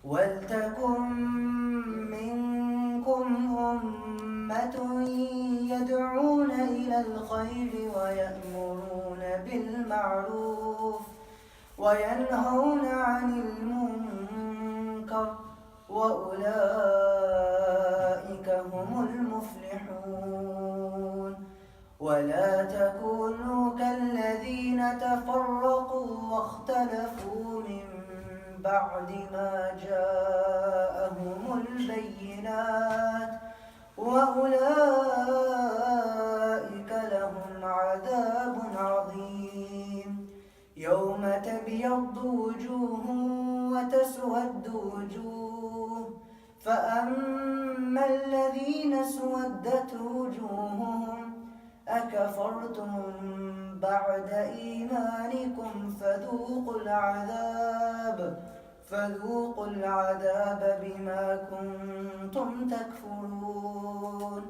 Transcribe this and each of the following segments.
ولتكن منكم أمة يدعون إلى الخير ويأمرون بالمعروف وينهون عن المنكر وأولئك هم المفلحون ولا تكونوا كالذين تفرقوا واختلفوا من بعد ما جاءهم البينات وأولئك لهم عذاب عظيم يوم تبيض وجوه وتسود وجوه فأما الذين اسودت وجوههم أكفرتم بعد إيمانكم فذوقوا العذاب بما كنتم تكفرون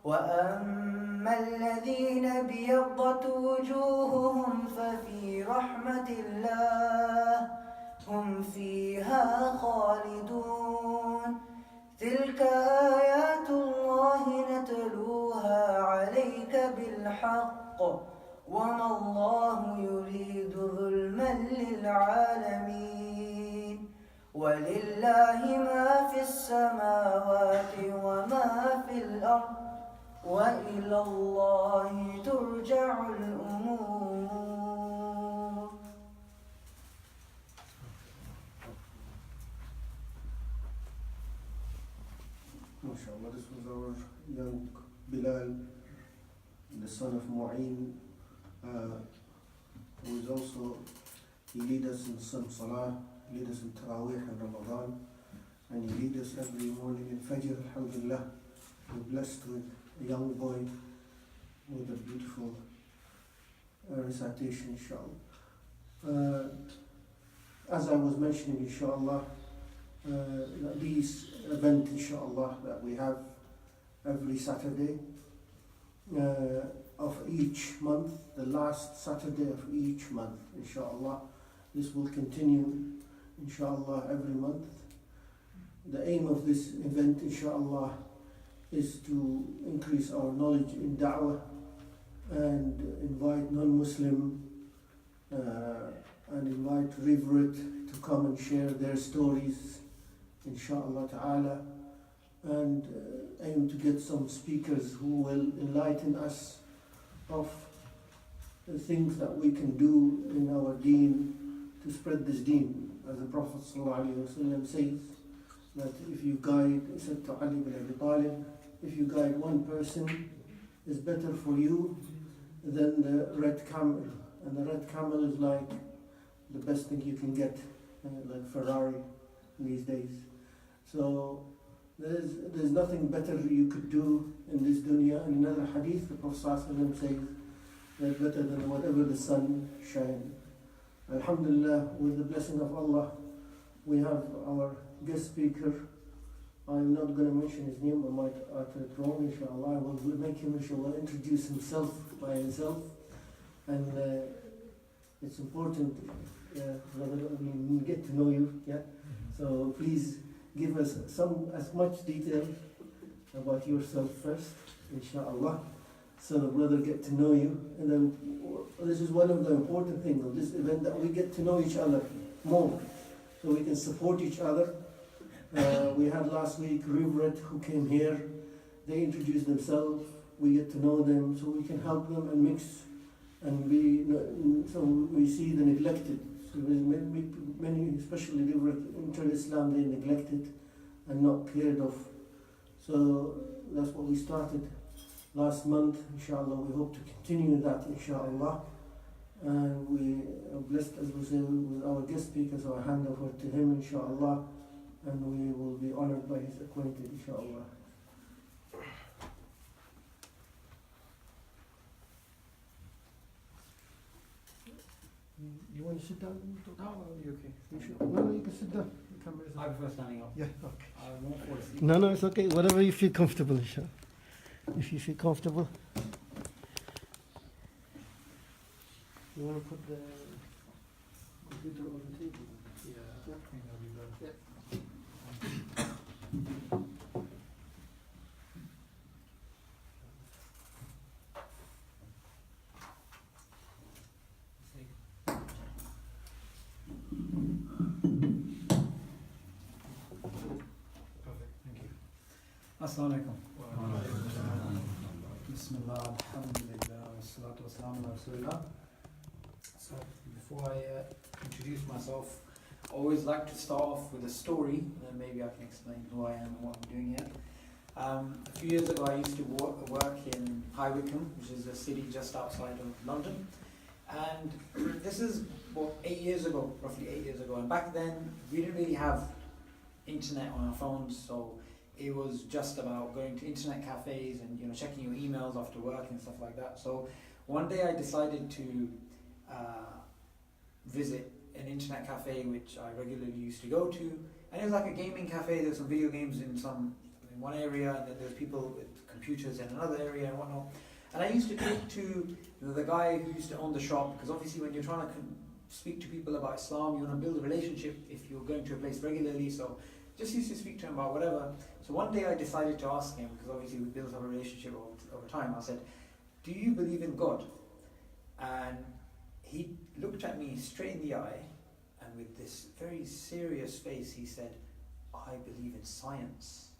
وأما الذين ابيضت وجوههم ففي رحمة الله هم فيها خالدون تلك آيات الله نتلوها عليك بالحق وما الله يريد ظلما للعالمين ولله ما في السماوات وما في الأرض وإلى الله ترجع الأمور. MashaAllah, this was our young Bilal, the son of Mu'in, who is also, he leads us in some Salah, he leads us in Taraweeh and Ramadan, and he leads us every morning in Fajr, alhamdulillah. We're blessed with a young boy with a beautiful recitation, inshallah. As I was mentioning, inshallah, these events, inshallah, that we have every Saturday of each month, the last Saturday of each month, inshallah. This will continue, inshallah, every month. The aim of this event, inshallah, is to increase our knowledge in da'wah and invite non-Muslim and invite Reverend to come and share their stories, inshallah ta'ala, and aim to get some speakers who will enlighten us of the things that we can do in our deen to spread this deen. As the Prophet ﷺ says, that if you guide, he said to Ali bin Abi Talib, if you guide one person, is better for you than the red camel. And the red camel is like the best thing you can get, like Ferrari these days. So there's nothing better you could do in this dunya. In another hadith, the Prophet ﷺ says that better than whatever the sun shines. Alhamdulillah, with the blessing of Allah, we have our guest speaker. I'm not going to mention his name, I might utter it wrong, inshallah. I will make him, inshallah, introduce himself by himself. And it's important, brother, we get to know you, yeah? So please give us as much detail about yourself first, inshallah. So the brother get to know you. And then this is one of the important things of this event, that we get to know each other more, so we can support each other. We had last week Reverend who came here. They introduced themselves. We get to know them, so we can help them and mix. And so we see the neglected. So many, especially Reverend enter Islam, they neglected and not cared of. So that's what we started last month. Inshallah, we hope to continue that, inshallah. And we are blessed, as we say, with our guest speaker, so I hand over to him, inshallah. And we will be honored by his acquaintance, inshallah. You want to sit down? No, you're okay. You should. No, you can sit down. The camera's I prefer standing up. Yeah, okay. I'm more for a seat. No, it's okay. Whatever you feel comfortable, inshallah. If you feel comfortable. You want to put the computer on the table? Yeah, I think that'll be better. Yeah. Assalamu alaikum. Bismillah, alhamdulillah, wassalatu wassalamu ala rasulillah. So, before I introduce myself, I always like to start off with a story, and then maybe I can explain who I am and what I'm doing here. A few years ago, I used to work in High Wycombe, which is a city just outside of London. And this is, what, 8 years ago, roughly 8 years ago. And back then, we didn't really have internet on our phones, so it was just about going to internet cafes and checking your emails after work and stuff like that. So one day I decided to visit an internet cafe which I regularly used to go to, and it was like a gaming cafe. There's some video games in one area, and then there's people with computers in another area and whatnot. And I used to talk to the guy who used to own the shop, because obviously when you're trying to speak to people about Islam, you want to build a relationship if you're going to a place regularly. So just used to speak to him about whatever. So one day I decided to ask him, because obviously we built up a relationship over time. I said, "Do you believe in God?" And he looked at me straight in the eye, and with this very serious face, he said, "I believe in science."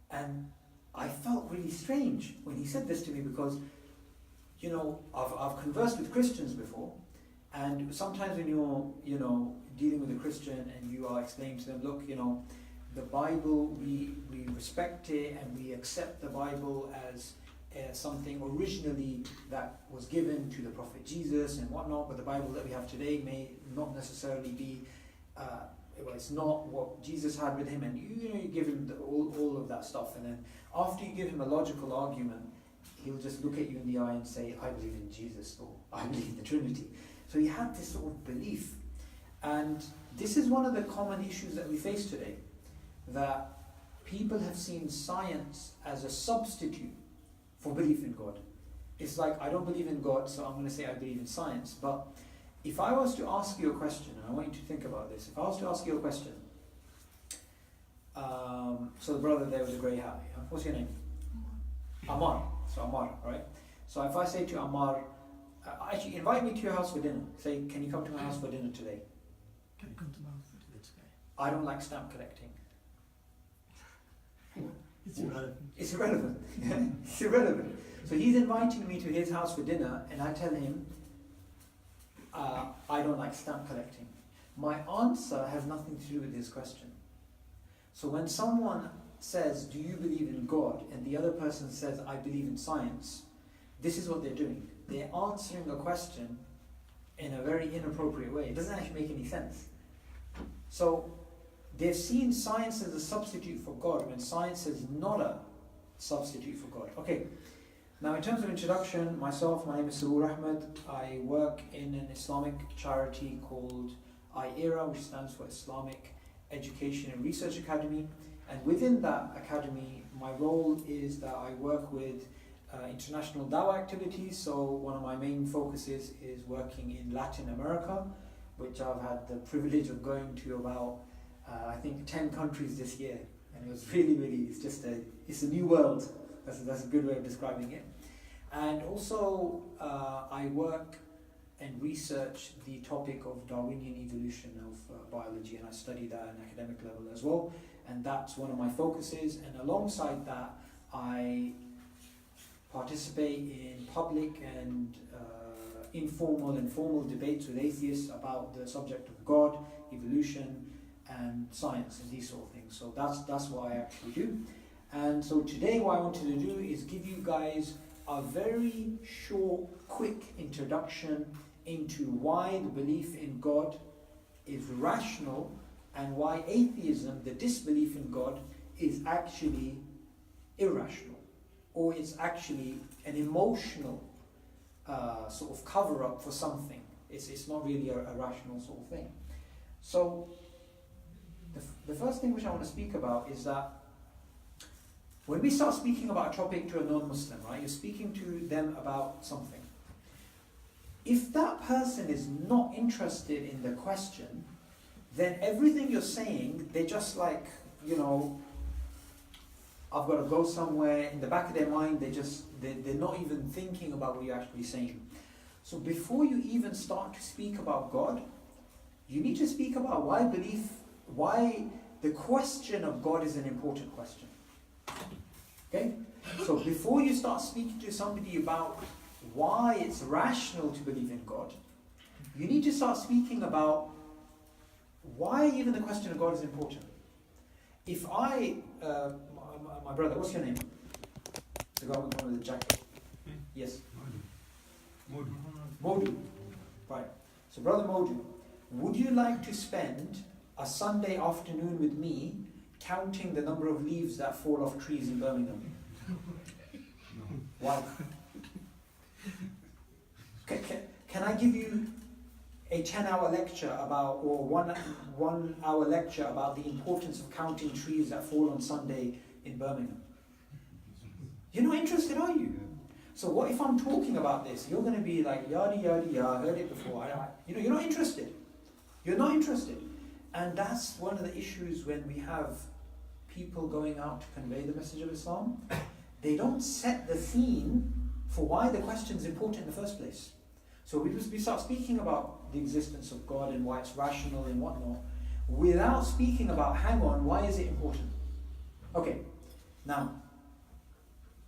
And I felt really strange when he said this to me, because I've conversed with Christians before, and sometimes when you're dealing with a Christian and you are explaining to them, look, the Bible, we respect it and we accept the Bible as something originally that was given to the Prophet Jesus and whatnot, but the Bible that we have today may not necessarily be, it's not what Jesus had with him, and you give him all of that stuff, and then after you give him a logical argument, he'll just look at you in the eye and say, "I believe in Jesus," or "I believe in the Trinity." So he had this sort of belief. And this is one of the common issues that we face today, that people have seen science as a substitute for belief in God. It's like, I don't believe in God, so I'm going to say I believe in science. But if I was to ask you a question, and I want you to think about this, if I was to ask you a question, so the brother there with the grey hat, what's your name? Ammar. So Ammar, right? So if I say to Ammar, actually invite me to your house for dinner. Say, can you come to my house for dinner today? Can you come to my house for dinner today? I don't like stamp collecting. It's irrelevant. It's irrelevant. It's irrelevant. So he's inviting me to his house for dinner, and I tell him, I don't like stamp collecting. My answer has nothing to do with his question. So when someone says, "Do you believe in God?" and the other person says, "I believe in science," this is what they're doing. They're answering a question in a very inappropriate way. It doesn't actually make any sense. So they've seen science as a substitute for God, when science is not a substitute for God. Okay, now in terms of introduction, my name is Subboor Ahmad. I work in an Islamic charity called IERA, which stands for Islamic Education and Research Academy. And within that academy, my role is that I work with international dawah activities. So one of my main focuses is working in Latin America, which I've had the privilege of going to about, I think 10 countries this year. And it was really, it's a new world. That's a good way of describing it. And also, I work and research the topic of Darwinian evolution of biology, and I study that at an academic level as well. And that's one of my focuses. And alongside that, I participate in public and informal and formal debates with atheists about the subject of God, evolution, and science, and these sort of things. So that's what I actually do. And so today what I wanted to do is give you guys a very short, quick introduction into why the belief in God is rational, and why atheism, the disbelief in God, is actually irrational, or it's actually an emotional sort of cover-up for something. It's not really a rational sort of thing. So the first thing which I want to speak about is that when we start speaking about a topic to a non-Muslim, right, you're speaking to them about something. If that person is not interested in the question, then everything you're saying, they're just like, I've got to go somewhere. In the back of their mind, they're not even thinking about what you're actually saying. So before you even start to speak about God, you need to speak about why the question of God is an important question. Okay? So before you start speaking to somebody about why it's rational to believe in God, you need to start speaking about why even the question of God is important. If I, my brother, what's your name? The guy with one with the jacket. Yes. Modu. Right. So brother Modu, would you like to spend a Sunday afternoon with me counting the number of leaves that fall off trees in Birmingham? Why? Can I give you a 10-hour lecture about, or one hour lecture about the importance of counting trees that fall on Sunday in Birmingham? You're not interested, are you? So what if I'm talking about this? You're going to be like, yada, yada, yada, I heard it before. You're not interested. You're not interested. And that's one of the issues when we have people going out to convey the message of Islam. They don't set the scene for why the question is important in the first place. So we start speaking about the existence of God and why it's rational and whatnot, without speaking about, hang on, why is it important? Okay, now,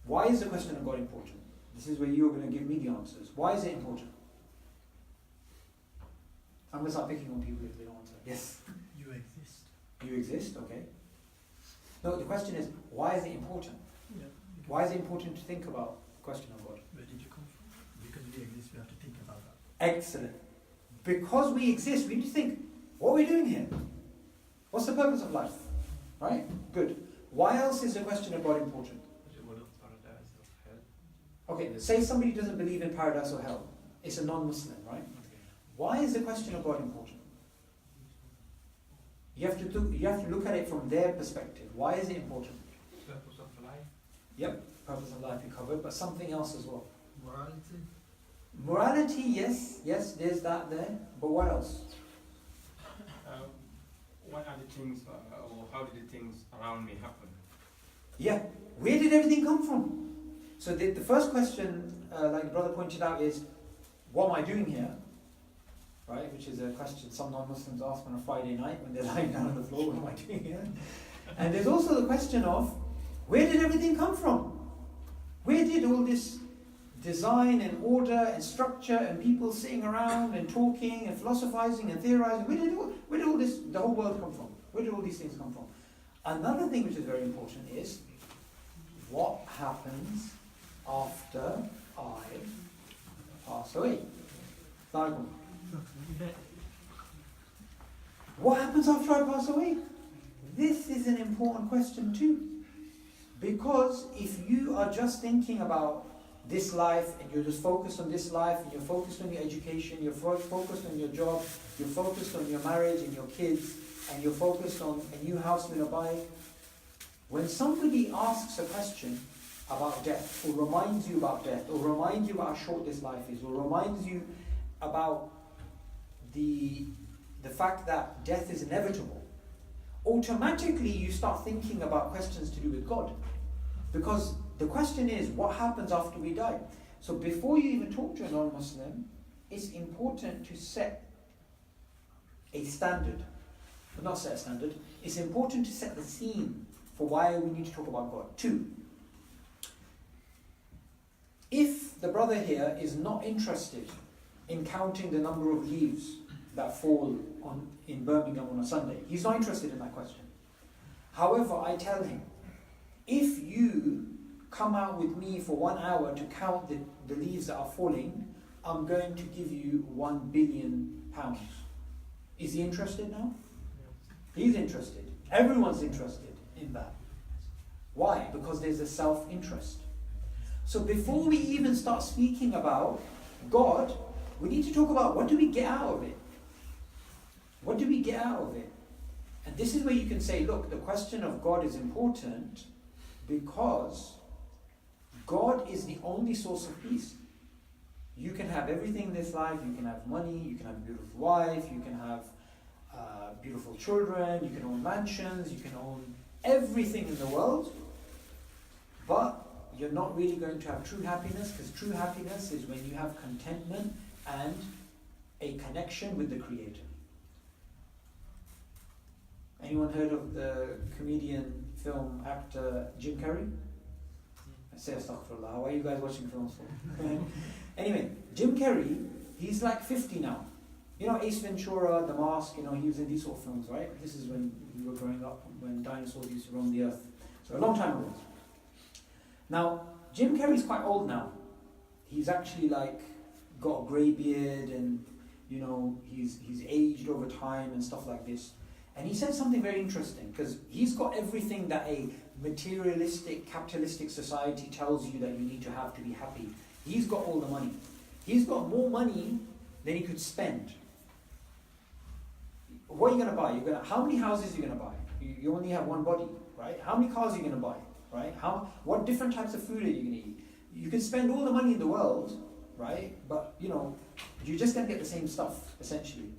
why is the question of God important? This is where you're going to give me the answers. Why is it important? I'm going to start picking on people if they don't answer. Yes? You exist. You exist, okay. No, the question is, why is it important? Yeah. Why is it important to think about the question of God? Where did you come from? Because we exist, we have to think about that. Excellent. Because we exist, we need to think, what are we doing here? What's the purpose of life? Right? Good. Why else is the question of God important? Okay, say somebody doesn't believe in paradise or hell. It's a non-Muslim, right? Why is the question of God important? You have to look at it from their perspective. Why is it important? Purpose of life. Yep, purpose of life we covered, but something else as well. Morality. Morality, yes, there's that there. But what else? What are the things, or how did the things around me happen? Yeah, where did everything come from? So the first question, like the brother pointed out, is, what am I doing here? Right, which is a question some non-Muslims ask on a Friday night when they're lying down on the floor, what am I doing here? And there's also the question of, where did everything come from? Where did all this design and order and structure and people sitting around and talking and philosophizing and theorizing, where did all this, the whole world come from? Where did all these things come from? Another thing which is very important is, what happens after I pass away? What happens after I pass away? This is an important question too. Because if you are just thinking about this life and you're just focused on this life and you're focused on your education, you're focused on your job, you're focused on your marriage and your kids, and you're focused on a new house you're going to buy, when somebody asks a question about death, or reminds you about death, or reminds you about how short this life is, or reminds you about the fact that death is inevitable, automatically you start thinking about questions to do with God. Because the question is, what happens after we die? So before you even talk to a non-Muslim, it's important to set a standard. But not set a standard, it's important to set the scene for why we need to talk about God. 2, if the brother here is not interested in counting the number of leaves that fall in Birmingham on a Sunday, he's not interested in that question. However, I tell him, if you come out with me for 1 hour to count the leaves that are falling, I'm going to give you £1 billion. Is he interested now? He's interested. Everyone's interested in that. Why? Because there's a self-interest. So before we even start speaking about God, we need to talk about, what do we get out of it? What do we get out of it? And this is where you can say, look, the question of God is important because God is the only source of peace. You can have everything in this life, you can have money, you can have a beautiful wife, you can have beautiful children, you can own mansions, you can own everything in the world, but you're not really going to have true happiness, because true happiness is when you have contentment and a connection with the Creator. Anyone heard of the comedian, film actor Jim Carrey? I say astaghfirullah. Why are you guys watching films for? Anyway, Jim Carrey, he's like 50 now. You know Ace Ventura, The Mask, you know, he was in these sort of films, right? This is when we were growing up, when dinosaurs used to roam the earth. So a long time ago. Now, Jim Carrey's quite old now. He's actually like got a grey beard and, you know, he's aged over time and stuff like this. And he said something very interesting, because he's got everything that a materialistic, capitalistic society tells you that you need to have to be happy. He's got all the money. He's got more money than he could spend. What are you going to buy? How many houses are you going to buy? You only have one body, right? How many cars are you going to buy, right? What different types of food are you going to eat? You can spend all the money in the world, right? But, you know, you're just going to get the same stuff, essentially.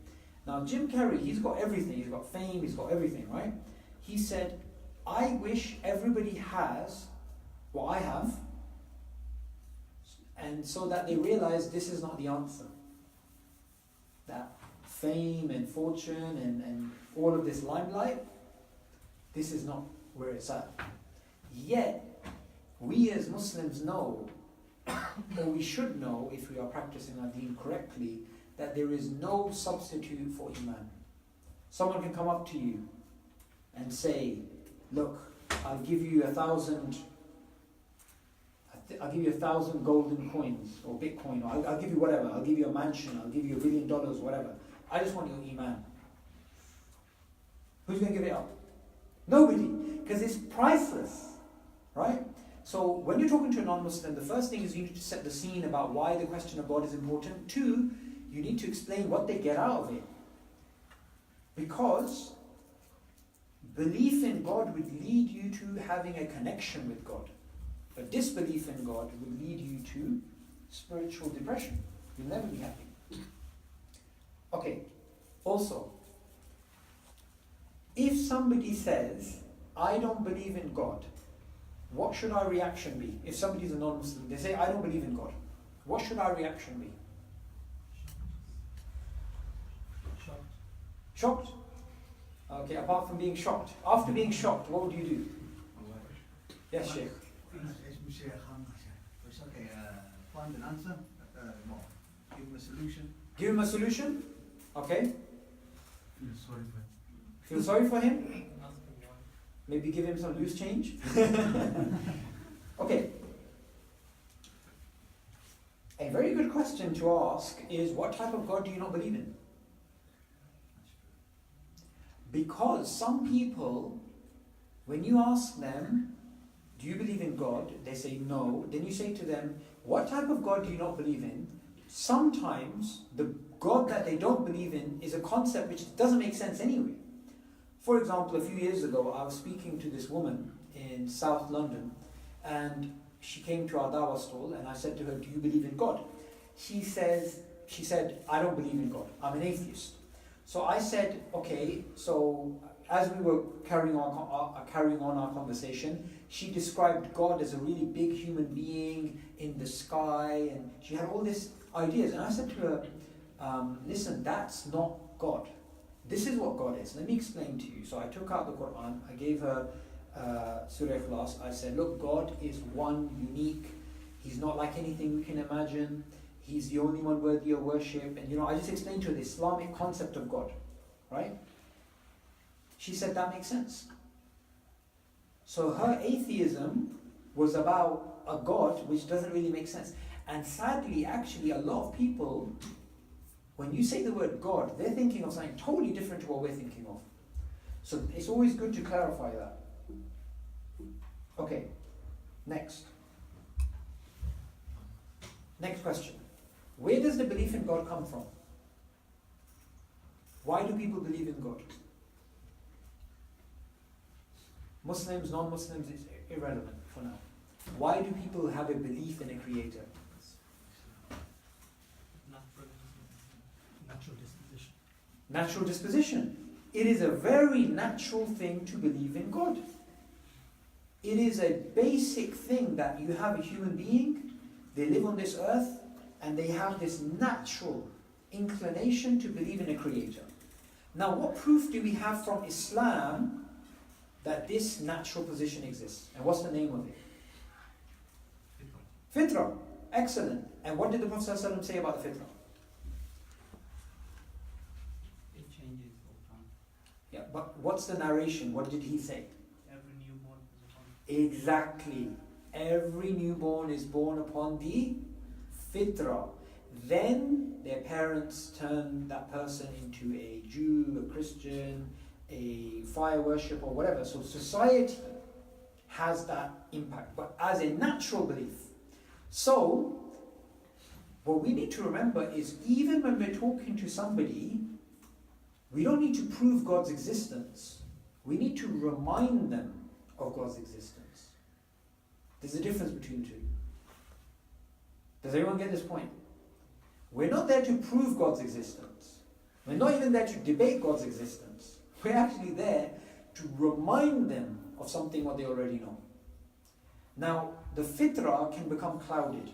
Now, Jim Carrey, he's got everything. He's got fame, he's got everything, right? He said, I wish everybody has what I have, and so that they realize this is not the answer. That fame and fortune and all of this limelight, this is not where it's at. Yet, we as Muslims know, or we should know if we are practicing our deen correctly, that there is no substitute for Iman. Someone can come up to you and say, look, I'll give you 1,000 golden coins or Bitcoin, or I'll give you whatever, I'll give you a mansion, I'll give you $1 billion, whatever. I just want your Iman. Who's going to give it up? Nobody, because it's priceless, right? So when you're talking to a non-Muslim, the first thing is you need to set the scene about why the question of God is important. 2, you need to explain what they get out of it. Because belief in God would lead you to having a connection with God. But disbelief in God will lead you to spiritual depression. You'll never be happy. Okay, also, if somebody says, I don't believe in God, what should our reaction be? If somebody is a non-Muslim, they say, I don't believe in God. What should our reaction be? Shocked. Shocked? Okay, apart from being shocked. After being shocked, what would you do? Yes, Sheikh. Find an answer, give him a solution. Give him a solution? Okay. Feel sorry for him. Feel sorry for him? Maybe give him some loose change? Okay. A very good question to ask is, what type of God do you not believe in? Because some people, when you ask them, do you believe in God? They say no. Then you say to them, what type of God do you not believe in? Sometimes the God that they don't believe in is a concept which doesn't make sense anyway. For example, a few years ago, I was speaking to this woman in South London, and she came to our dawah stall, and I said to her, do you believe in God? She said, I don't believe in God. I'm an atheist. So I said, okay, so as we were carrying on our conversation, she described God as a really big human being in the sky, and she had all these ideas. And I said to her, listen, that's not God. This is what God is. Let me explain to you. So I took out the Quran, I gave her Surah Ikhlas. I said, look, God is one, unique. He's not like anything we can imagine. He's the only one worthy of worship. And I just explained to her the Islamic concept of God, right? She said, that makes sense. So her atheism was about a God which doesn't really make sense. And sadly, actually, a lot of people, when you say the word God, they're thinking of something totally different to what we're thinking of. So it's always good to clarify that. Okay, next. Next question. Where does the belief in God come from? Why do people believe in God? Muslims, non-Muslims, is irrelevant for now. Why do people have a belief in a creator? Natural disposition. Natural disposition. It is a very natural thing to believe in God. It is a basic thing that you have a human being, they live on this earth, and they have this natural inclination to believe in a creator. Now, what proof do we have from Islam that this natural position exists? And what's the name of it? Fitra. Excellent. And what did the Prophet ﷺ say about the fitra? It changes over time. Yeah, but what's the narration? What did he say? Every newborn is upon. Exactly. Every newborn is born upon the fitra. Then their parents turn that person into a Jew, a Christian, a fire worshipper, or whatever. So society has that impact, but as a natural belief. So, what we need to remember is even when we're talking to somebody, we don't need to prove God's existence. We need to remind them of God's existence. There's a difference between the two. Does everyone get this point? We're not there to prove God's existence. We're not even there to debate God's existence. We're actually there to remind them of something what they already know. Now, the fitrah can become clouded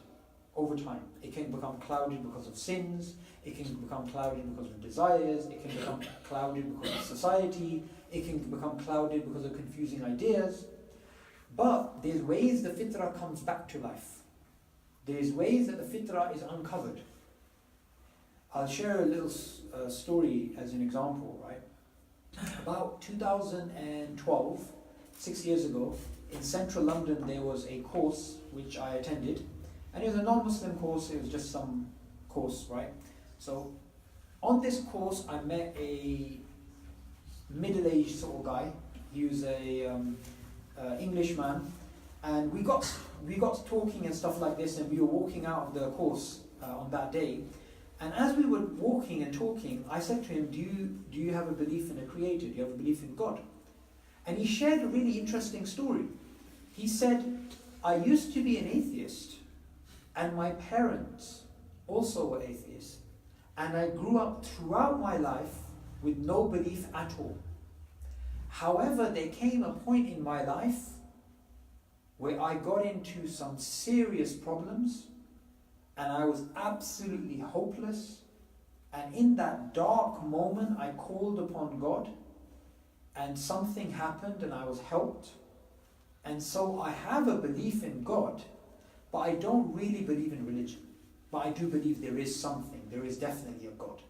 over time. It can become clouded because of sins, it can become clouded because of desires, it can become clouded because of society, it can become clouded because of confusing ideas. But there's ways the fitrah comes back to life. There's ways that the fitrah is uncovered. I'll share a little story as an example, right? About 2012, 6 years ago, in central London there was a course which I attended, and it was a non-Muslim course, it was just some course, right? So on this course I met a middle-aged sort of guy. He was a Englishman, and we got talking and stuff like this, and we were walking out of the course on that day. And as we were walking and talking, I said to him, do you have a belief in a creator? Do you have a belief in God? And he shared a really interesting story. He said, I used to be an atheist, and my parents also were atheists. And I grew up throughout my life with no belief at all. However, there came a point in my life where I got into some serious problems, and I was absolutely hopeless. And in that dark moment, I called upon God, and something happened and I was helped. And so I have a belief in God, but I don't really believe in religion. But I do believe there is something, there is definitely a God.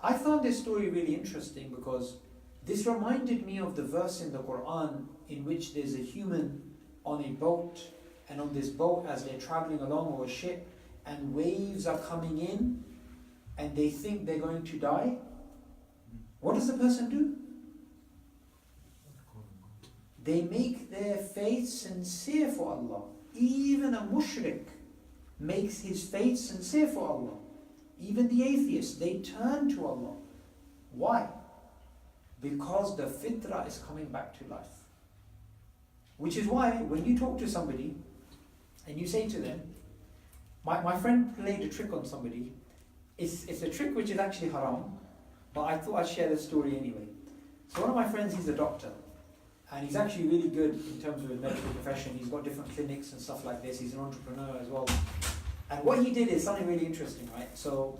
I found this story really interesting because this reminded me of the verse in the Quran in which there's a human on a boat, and on this boat as they're traveling along, or a ship, and waves are coming in and they think they're going to die. What does the person do? They make their faith sincere for Allah. Even a mushrik makes his faith sincere for Allah. Even the atheists, they turn to Allah. Why? Because the fitrah is coming back to life. Which is why when you talk to somebody and you say to them, my friend played a trick on somebody. It's a trick which is actually haram, but I thought I'd share the story anyway. So one of my friends, he's a doctor, and he's actually really good in terms of his medical profession. He's got different clinics and stuff like this. He's an entrepreneur as well. And what he did is something really interesting, right? So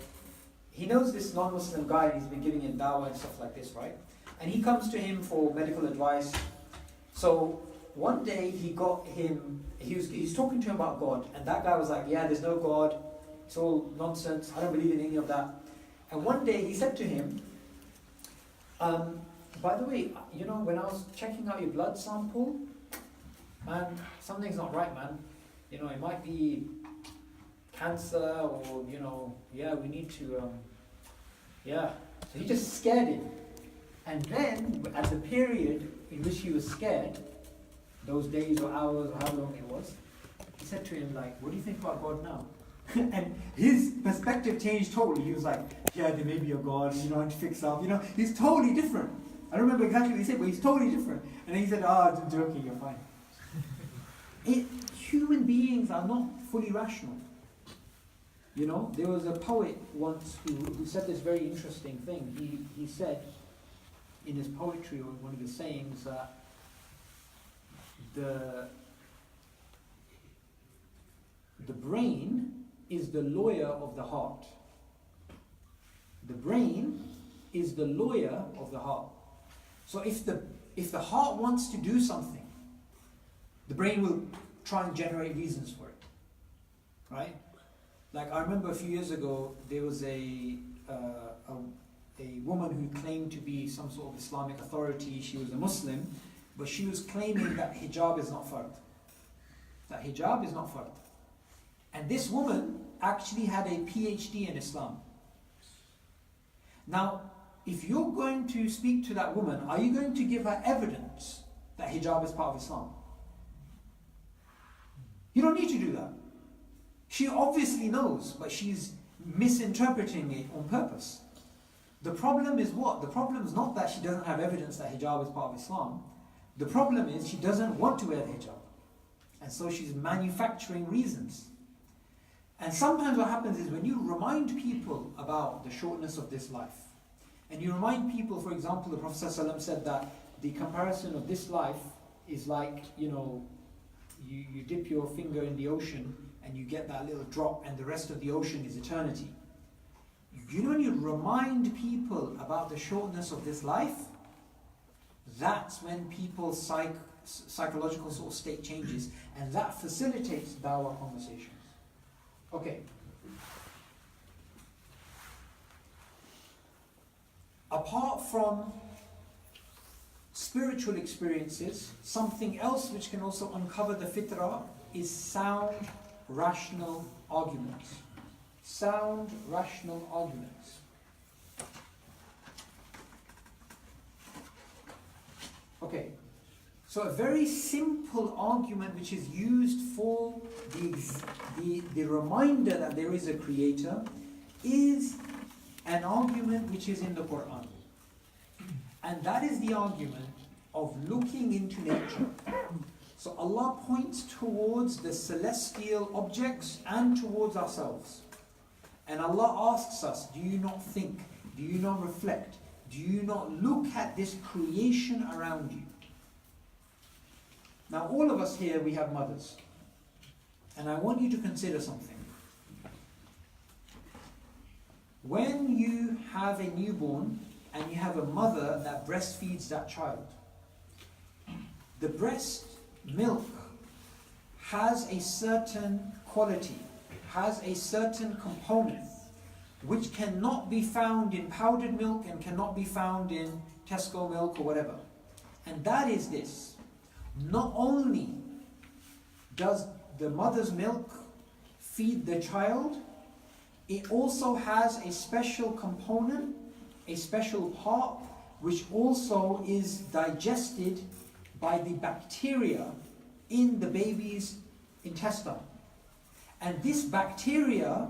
he knows this non-Muslim guy, and he's been giving him dawah and stuff like this, right? And he comes to him for medical advice. So one day he's talking to him about God, and that guy was like, yeah, there's no God, it's all nonsense, I don't believe in any of that. And one day he said to him, by the way, you know, when I was checking out your blood sample, man, something's not right, man. You know, it might be cancer, or, you know, yeah, we need to, yeah. So he just scared him. And then, at the period in which he was scared, those days or hours or how long it was, he said to him, like, what do you think about God now? And his perspective changed totally. He was like, yeah, there may be a God, you know, and to fix up, you know, he's totally different. I don't remember exactly what he said, but he's totally different. And then he said, I'm joking, you're fine. Human beings are not fully rational. You know, there was a poet once who said this very interesting thing. He said in his poetry, or one of his sayings, that the brain is the lawyer of the heart. The brain is the lawyer of the heart. So if the heart wants to do something, the brain will try and generate reasons for it. right? Like I remember a few years ago, there was a woman who claimed to be some sort of Islamic authority. She was a Muslim, but she was claiming that hijab is not fard. That hijab is not fard. And this woman actually had a PhD in Islam. Now, if you're going to speak to that woman, are you going to give her evidence that hijab is part of Islam? You don't need to do that. She obviously knows, but she's misinterpreting it on purpose. The problem is what? The problem is not that she doesn't have evidence that hijab is part of Islam. The problem is she doesn't want to wear the hijab. And so she's manufacturing reasons. And sometimes what happens is when you remind people about the shortness of this life, and you remind people, for example, the Prophet ﷺ said that the comparison of this life is like, you dip your finger in the ocean and you get that little drop, and the rest of the ocean is eternity. You know, when you remind people about the shortness of this life, that's when people's psychological sort of state changes, and that facilitates dawah conversations. Okay. Apart from spiritual experiences, something else which can also uncover the fitrah is sound, rational arguments. Sound, rational arguments. Okay, so a very simple argument which is used for the reminder that there is a creator is an argument which is in the Quran. And that is the argument of looking into nature. So Allah points towards the celestial objects and towards ourselves. And Allah asks us, do you not think? Do you not reflect? Do you not look at this creation around you? Now all of us here, we have mothers. And I want you to consider something. When you have a newborn and you have a mother that breastfeeds that child, the breast milk has a certain quality, has a certain component which cannot be found in powdered milk and cannot be found in Tesco milk or whatever. And that is this. Not only does the mother's milk feed the child, it also has a special component, a special part, which also is digested by the bacteria in the baby's intestine. And this bacteria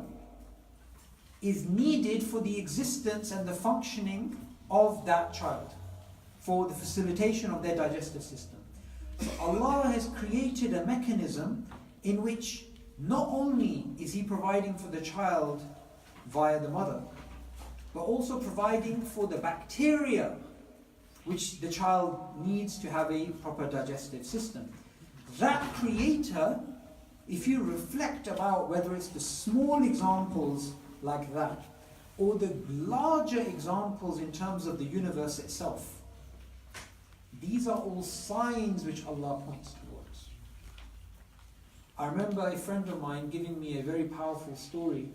is needed for the existence and the functioning of that child, for the facilitation of their digestive system. So Allah has created a mechanism in which not only is He providing for the child via the mother, but also providing for the bacteria which the child needs to have a proper digestive system. That creator, if you reflect about whether it's the small examples like that, or the larger examples in terms of the universe itself, these are all signs which Allah points towards. I remember a friend of mine giving me a very powerful story.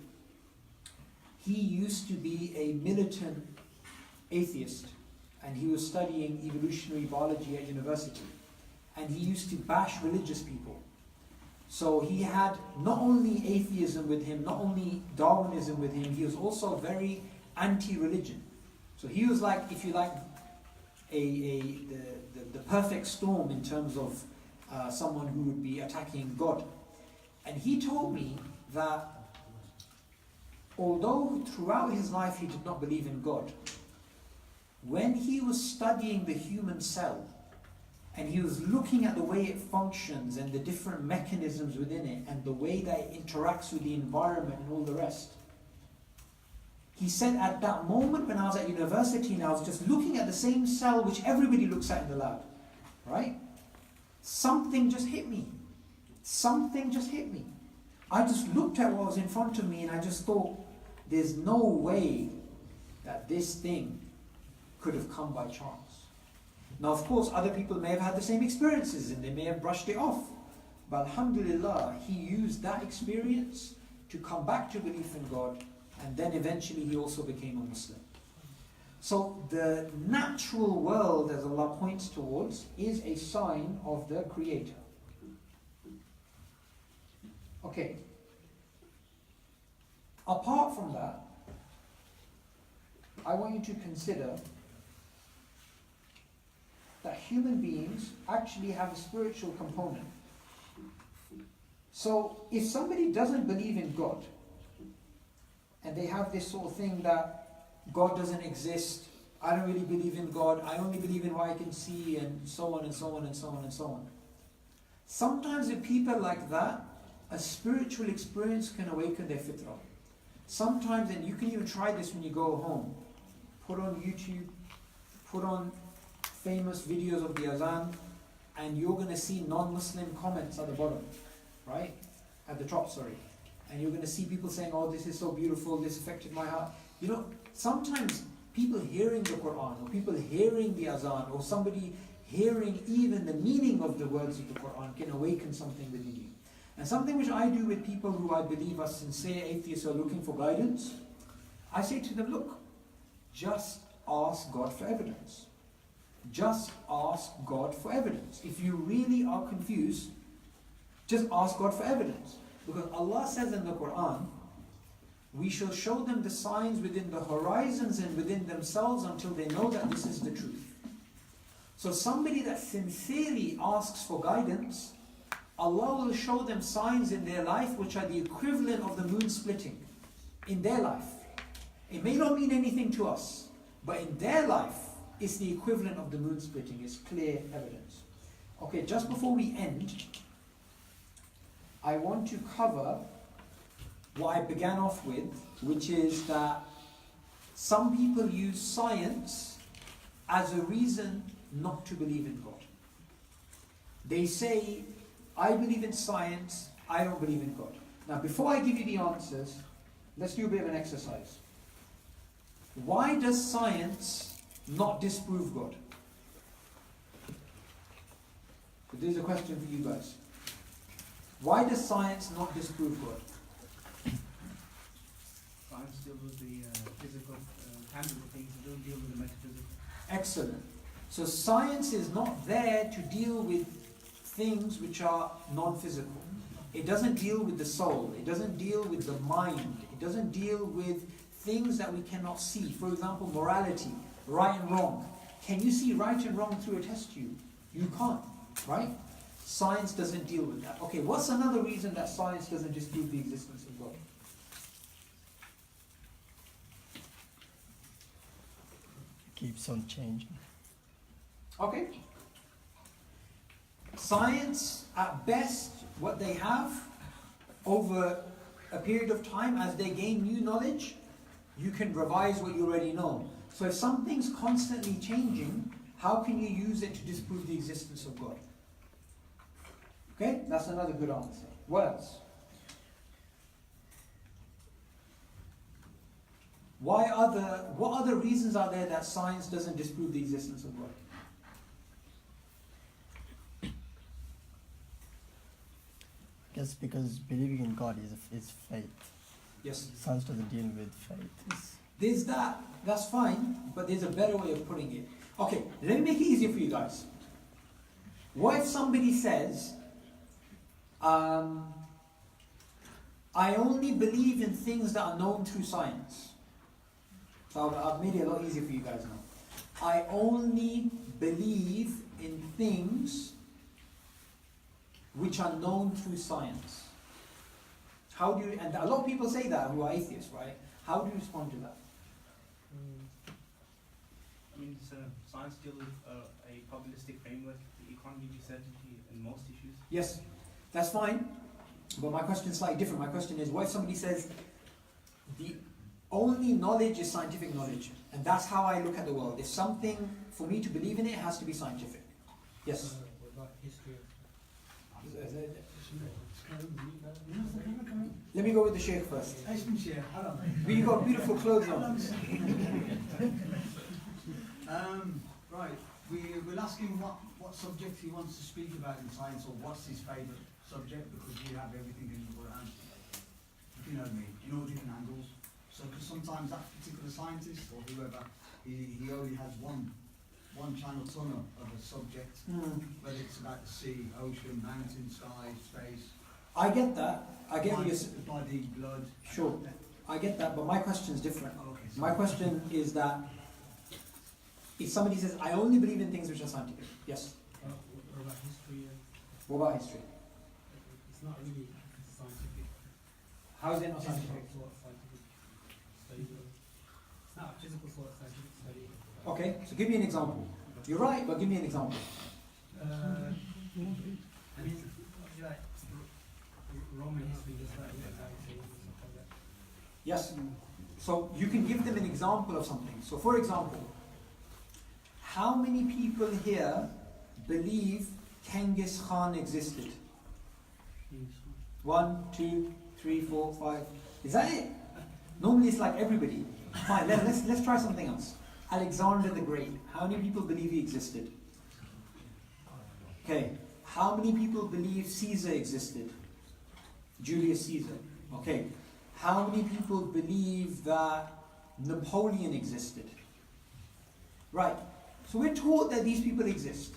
He used to be a militant atheist, and he was studying evolutionary biology at university, and he used to bash religious people. So he had not only atheism with him, not only Darwinism with him, he was also very anti-religion. So he was like, if you like, the perfect storm in terms of someone who would be attacking God. And he told me that although throughout his life he did not believe in God, when he was studying the human cell and he was looking at the way it functions and the different mechanisms within it and the way that it interacts with the environment and all the rest, he said at that moment when I was at university and I was just looking at the same cell which everybody looks at in the lab, right? Something just hit me. Something just hit me. I just looked at what was in front of me and I just thought, there's no way that this thing could have come by chance. Now of course other people may have had the same experiences and they may have brushed it off. But alhamdulillah, he used that experience to come back to belief in God, and then eventually he also became a Muslim. So the natural world, as Allah points towards, is a sign of the Creator. Okay. Apart from that, I want you to consider that human beings actually have a spiritual component. So if somebody doesn't believe in God, and they have this sort of thing that God doesn't exist, I don't really believe in God, I only believe in what I can see, and so on and so on and so on and so on. Sometimes with people like that, a spiritual experience can awaken their fitrah. Sometimes, and you can even try this when you go home, put on YouTube, put on famous videos of the azan, and you're going to see non-Muslim comments at the bottom, right? At the top, sorry. And you're going to see people saying, oh, this is so beautiful, this affected my heart. You know, sometimes people hearing the Quran, or people hearing the azan, or somebody hearing even the meaning of the words of the Quran can awaken something within you. And something which I do with people who I believe are sincere atheists who are looking for guidance, I say to them, look, just ask God for evidence. Just ask God for evidence. If you really are confused, just ask God for evidence. Because Allah says in the Quran, we shall show them the signs within the horizons and within themselves until they know that this is the truth. So somebody that sincerely asks for guidance, Allah will show them signs in their life which are the equivalent of the moon splitting in their life. It may not mean anything to us, but in their life, it's the equivalent of the moon splitting. It's clear evidence. Okay, just before we end, I want to cover what I began off with, which is that some people use science as a reason not to believe in God. They say, I believe in science, I don't believe in God. Now, before I give you the answers, let's do a bit of an exercise. Why does science not disprove God? So there's a question for you guys. Why does science not disprove God? Science deals with the physical, tangible things, it doesn't deal with the metaphysical. Excellent. So science is not there to deal with things which are non-physical. It doesn't deal with the soul. It doesn't deal with the mind. It doesn't deal with things that we cannot see. For example, morality, right and wrong. Can you see right and wrong through a test tube? You can't, right? Science doesn't deal with that. Okay, what's another reason that science doesn't dispute the existence of God? Keeps on changing. Okay. Science, at best, what they have over a period of time, as they gain new knowledge, you can revise what you already know. So if something's constantly changing, how can you use it to disprove the existence of God? Okay, that's another good answer. What else? What other reasons are there that science doesn't disprove the existence of God? I guess because believing in God is faith. Yes. Science doesn't deal with faith. There's that, that's fine, but there's a better way of putting it. Okay, let me make it easier for you guys. What if somebody says, I only believe in things that are known through science? So I've made it a lot easier for you guys now. I only believe in things which are known through science. How do you, and a lot of people say that who are atheists, right? How do you respond to that? I mean, science deals with a probabilistic framework. It can't give you certainty in most issues. Yes, that's fine. But my question is slightly different. My question is, what if somebody says, the only knowledge is scientific knowledge, and that's how I look at the world. If something, for me to believe in it, has to be scientific. Yes? What about history of Let me go with the Sheikh first. We got beautiful clothes on. Right, we'll ask him what subject he wants to speak about in science, or what's his favourite subject because we have everything in the Quran. If you know what I mean, you know different angles. So, because sometimes that particular scientist or whoever, he only has one channel tunnel of a subject, whether it's about the sea, ocean, mountain, sky, space. I get that. I get what you're the body, blood. Sure. I get that, but my question is different. Okay, so My question is that if somebody says, I only believe in things which are scientific, yes. What about history? What about history? It's not really scientific. How is it not scientific? Physical sort of scientific study. It's not a physical sort of scientific study. Okay, so give me an example. You're right, but give me an example. I mean, like Roman history, just like Atheism and stuff like that. Yes. So you can give them an example of something. So for example, how many people here believe Genghis Khan existed? 1, 2, 3, 4, 5. Is that it? Normally it's like everybody. Fine, let's try something else. Alexander the Great. How many people believe he existed? Okay. How many people believe Caesar existed? Julius Caesar. Okay. How many people believe that Napoleon existed? Right. So we're taught that these people exist.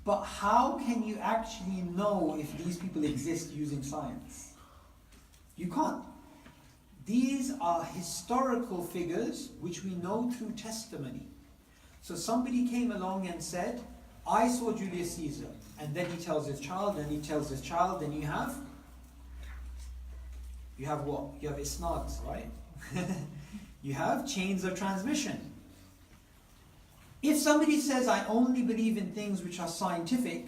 But how can you actually know if these people exist using science? You can't. These are historical figures which we know through testimony. So somebody came along and said, I saw Julius Caesar. And then he tells his child, and he tells his child, and you have what? You have isnads, right? You have chains of transmission. If somebody says, I only believe in things which are scientific,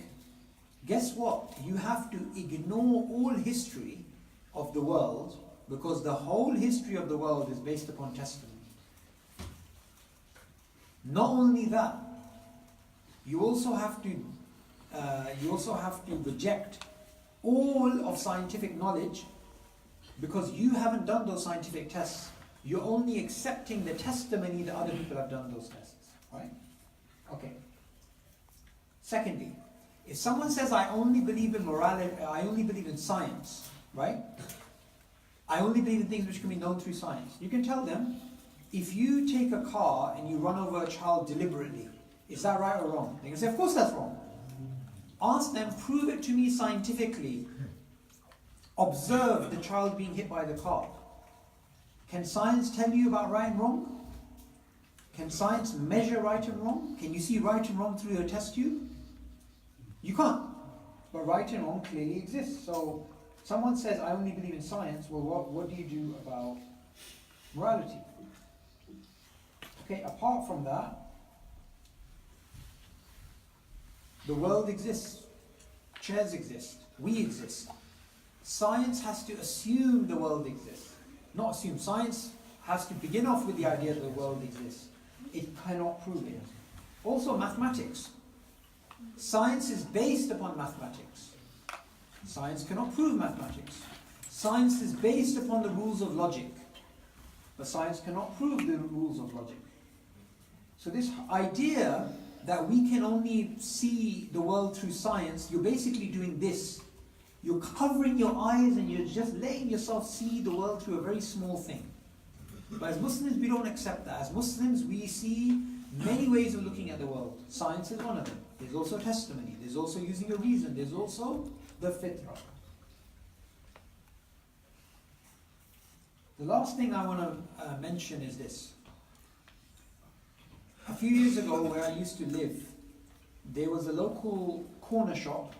guess what? You have to ignore all history of the world, because the whole history of the world is based upon testimony. Not only that, you also have to reject all of scientific knowledge, because you haven't done those scientific tests. You're only accepting the testimony that other people have done those tests, right? Okay. Secondly, if someone says, I only believe in morality, I only believe in science, right? I only believe in things which can be known through science. You can tell them, if you take a car and you run over a child deliberately, is that right or wrong? They can say, of course that's wrong. Ask them, prove it to me scientifically. Observe the child being hit by the car. Can science tell you about right and wrong? Can science measure right and wrong? Can you see right and wrong through a test tube? You can't. But right and wrong clearly exists. So someone says, I only believe in science. Well, what do you do about morality? Okay, apart from that, the world exists. Chairs exist. We exist. Science has to assume the world exists. Not assume. Science has to begin off with the idea that the world exists. It cannot prove it. Also mathematics. Science is based upon mathematics. Science cannot prove mathematics. Science is based upon the rules of logic. But science cannot prove the rules of logic. So this idea that we can only see the world through science, you're basically doing this. You're covering your eyes and you're just letting yourself see the world through a very small thing. But as Muslims, we don't accept that. As Muslims, we see many ways of looking at the world. Science is one of them. There's also testimony. There's also using your reason. There's also the fitrah. The last thing I want to mention is this. A few years ago, where I used to live, there was a local corner shop.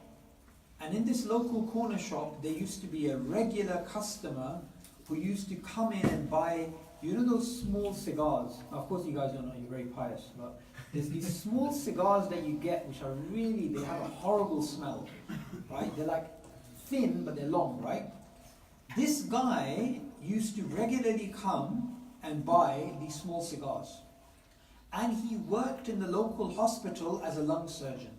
And in this local corner shop, there used to be a regular customer who used to come in and buy, you know those small cigars? Now, of course you guys don't know, you're very pious, but there's these small cigars that you get which are really, they have a horrible smell, right? They're like thin, but they're long, right? This guy used to regularly come and buy these small cigars. And he worked in the local hospital as a lung surgeon.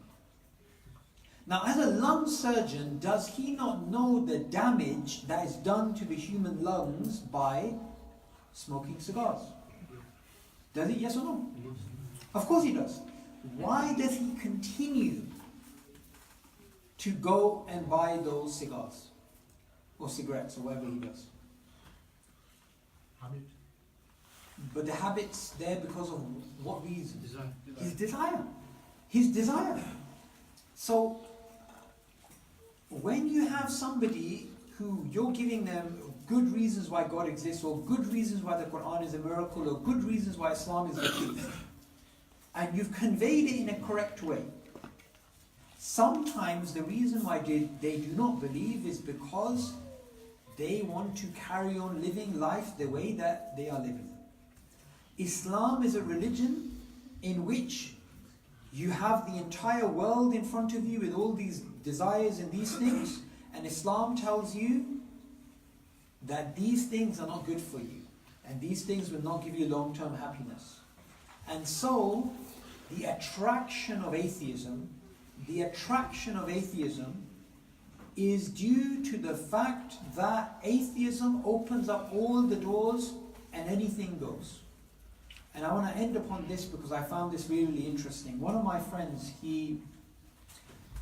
Now, as a lung surgeon, does he not know the damage that is done to the human lungs by smoking cigars? Does he? Yes or no? Of course he does. Why does he continue to go and buy those cigars or cigarettes or whatever he does. Habit. But the habit's there because of what reason? Desire. His desire. His desire. So, when you have somebody who you're giving them good reasons why God exists, or good reasons why the Quran is a miracle, or good reasons why Islam is the truth, and you've conveyed it in a correct way, sometimes the reason why they do not believe is because they want to carry on living life the way that they are living. Islam is a religion in which you have the entire world in front of you with all these desires and these things, and Islam tells you that these things are not good for you, and these things will not give you long-term happiness. And so, the attraction of atheism is due to the fact that atheism opens up all the doors and anything goes. And I want to end upon this because I found this really interesting. One of my friends, he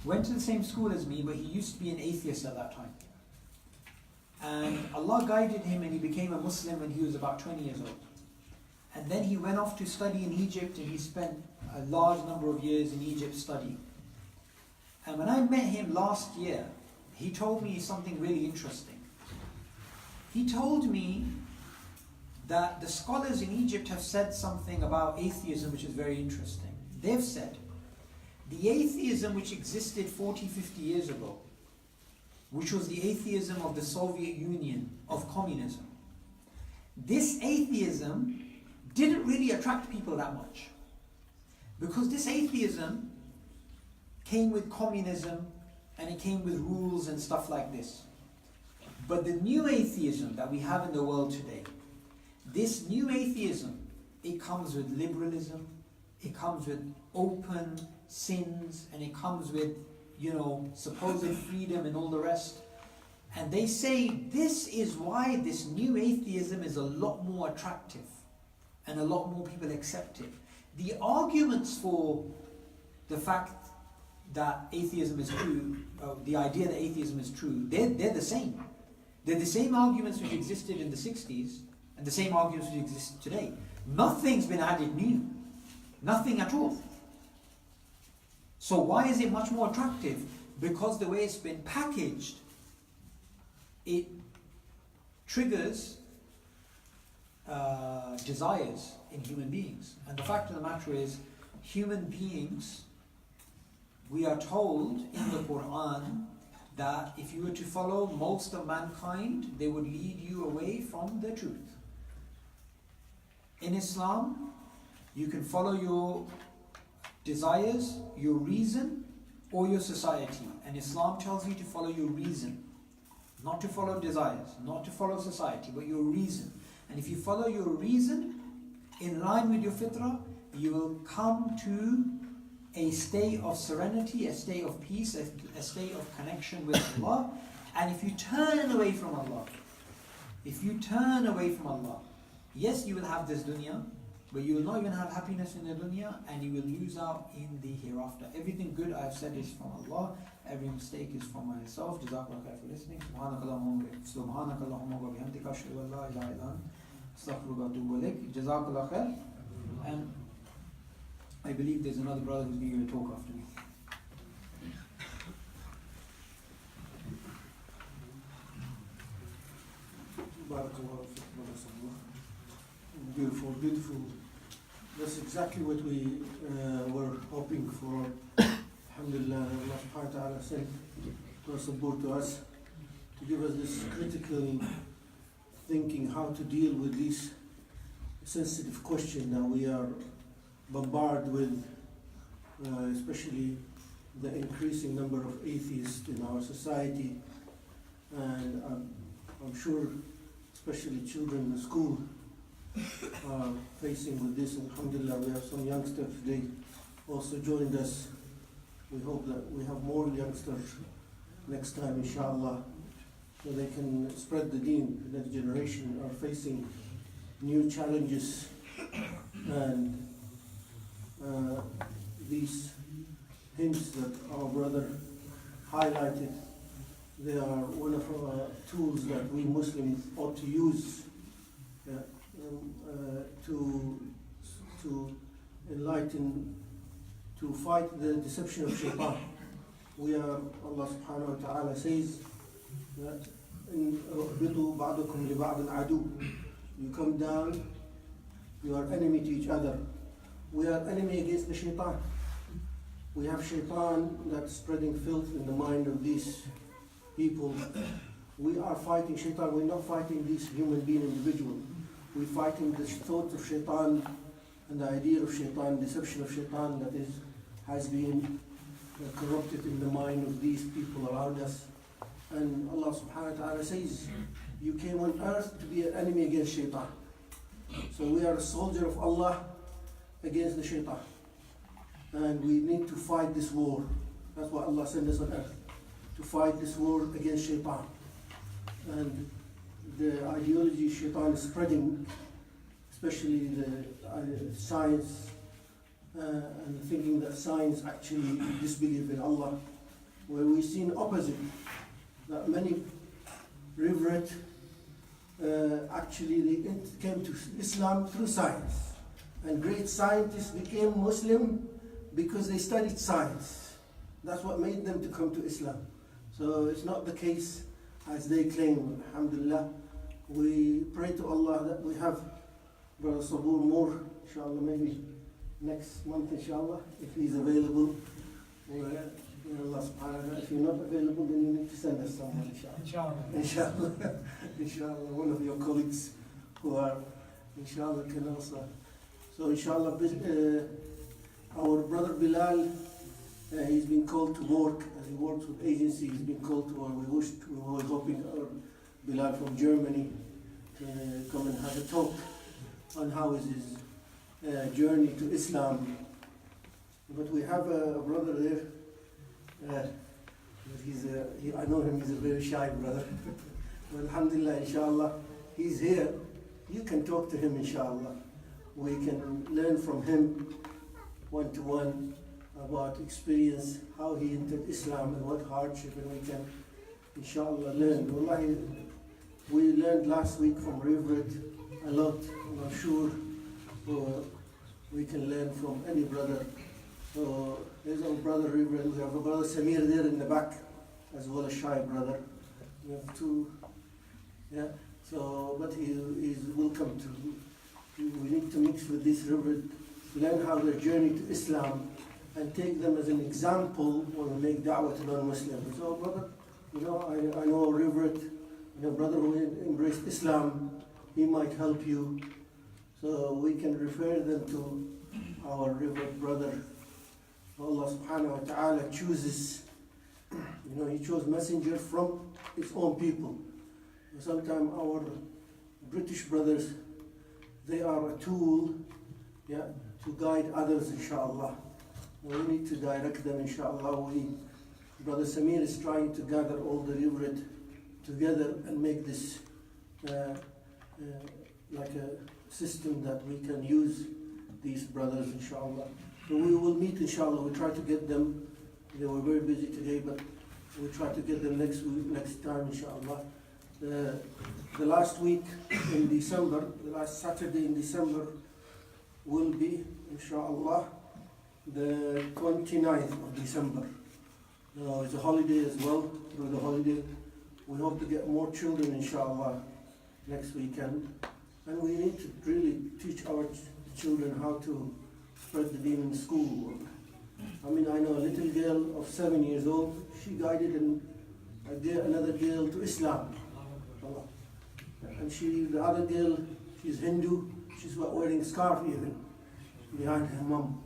went to the same school as me, but he used to be an atheist at that time. And Allah guided him and he became a Muslim when he was about 20 years old. And then he went off to study in Egypt, and he spent a large number of years in Egypt studying. And when I met him last year, he told me something really interesting. He told me that the scholars in Egypt have said something about atheism which is very interesting. They've said, the atheism which existed 40, 50 years ago, which was the atheism of the Soviet Union, of communism, this atheism didn't really attract people that much. Because this atheism came with communism, and it came with rules and stuff like this. But the new atheism that we have in the world today, this new atheism, it comes with liberalism, it comes with open sins, and it comes with, supposed freedom and all the rest. And they say this is why this new atheism is a lot more attractive and a lot more people accept it. The arguments for the fact that atheism is true, the idea that atheism is true, they're the same. They're the same arguments which existed in the 60s and the same arguments which exist today. Nothing's been added new. Nothing at all. So why is it much more attractive? Because the way it's been packaged, it triggers desires in human beings. And the fact of the matter is, human beings, we are told in the Quran that if you were to follow most of mankind, they would lead you away from the truth. In Islam, you can follow your desires, your reason, or your society. And Islam tells you to follow your reason. Not to follow desires, not to follow society, but your reason. And if you follow your reason, in line with your fitrah, you will come to a state of serenity, a state of peace, a state of connection with Allah. And if you turn away from Allah, yes, you will have this dunya, but you will not even have happiness in the dunya, and you will lose out in the hereafter. Everything good I have said is from Allah, every mistake is from myself. Jazakallah khair for listening. Subhanakallahumma wa bihamdika ashhadu an la ilaha illa anta astaghfiruka wa atubu ilaik. Jazakallah khair. And I believe there's another brother who's going to talk after me. Barakallahu fiik, Brother Subboor. Beautiful, beautiful. That's exactly what we were hoping for. Alhamdulillah, Allah subhanahu wa ta'ala sent Brother Subboor to us to give us this critical thinking how to deal with these sensitive questions that we are bombarded with, especially the increasing number of atheists in our society. And I'm sure especially children in the school are facing with this. Alhamdulillah, we have some youngsters today also joined us. We hope that we have more youngsters next time, inshallah, so they can spread the deen. The next generation are facing new challenges, and these hints that our brother highlighted. They are one of our tools that we Muslims ought to use, yeah, to enlighten, to fight the deception of shaitan. We are, Allah subhanahu wa ta'ala says that in بَعْضُكُمْ لِبَعْضٍ عَدُوٌّ. You come down, you are enemy to each other. We are enemy against the shaitan. We have shaitan that's spreading filth in the mind of these people. We are fighting shaitan. We're not fighting this human being individual. We're fighting the thought of shaitan and the idea of shaitan, deception of shaitan that has been corrupted in the mind of these people around us. And Allah subhanahu wa ta'ala says, you came on earth to be an enemy against shaitan. So we are a soldier of Allah against the shaitan. And we need to fight this war. That's why Allah sent us on earth, to fight this war against shaitan. And the ideology shaitan is spreading, especially the science, and thinking that science actually disbelieve in Allah, where we've seen opposite, that many reverent actually they came to Islam through science, and great scientists became Muslim because they studied science. That's what made them to come to Islam. So it's not the case as they claim. Alhamdulillah, we pray to Allah that we have Brother Subboor more, inshallah, maybe next month, inshallah, if he's available. Allah subhanahu wa ta'ala, if you're not available, then you need to send us someone, inshallah. Inshallah. Inshallah, one of your colleagues who are, inshallah, can also. So, inshallah, our brother Bilal, he's been called to work, as he works with agency, he's been called to work. We were hoping our Bilal from Germany come and have a talk on how is his journey to Islam. But we have a brother there. I know him, he's a very shy brother. But alhamdulillah, inshallah, he's here. You can talk to him, inshallah. We can learn from him one-to-one about experience, how he entered Islam and what hardship, and we can, inshallah, learn. Wallahi, we learned last week from Reverend a lot, and I'm sure we can learn from any brother. So there's our brother Reverend, we have a brother Samir there in the back, as well as shy brother. We have two, yeah. So, but he is welcome to. We need to mix with this Reverend, learn how their journey to Islam, and take them as an example when we make da'wah to non-Muslims. So, brother, I know a Reverend, brother who embraced Islam, he might help you. So we can refer them to our Reverend brother. Allah subhanahu wa ta'ala chooses, he chose messenger from his own people. Sometimes our British brothers, they are a tool, to guide others, inshallah. We need to direct them, inshallah. Brother Samir is trying to gather all the Reverend together and make this like a system that we can use these brothers, inshallah. So we will meet, inshallah. We try to get them. They were very busy today, but we'll try to get them next time, inshallah. The last week in December, the last Saturday in December will be, inshallah, the 29th of December. It's a holiday as well. Through the holiday, we hope to get more children, inshallah, next weekend. And we need to really teach our children how to spread the deen in school. I know a little girl of 7 years old, she guided another girl to Islam. And the other girl, she's Hindu, she's wearing a scarf even, behind her mom.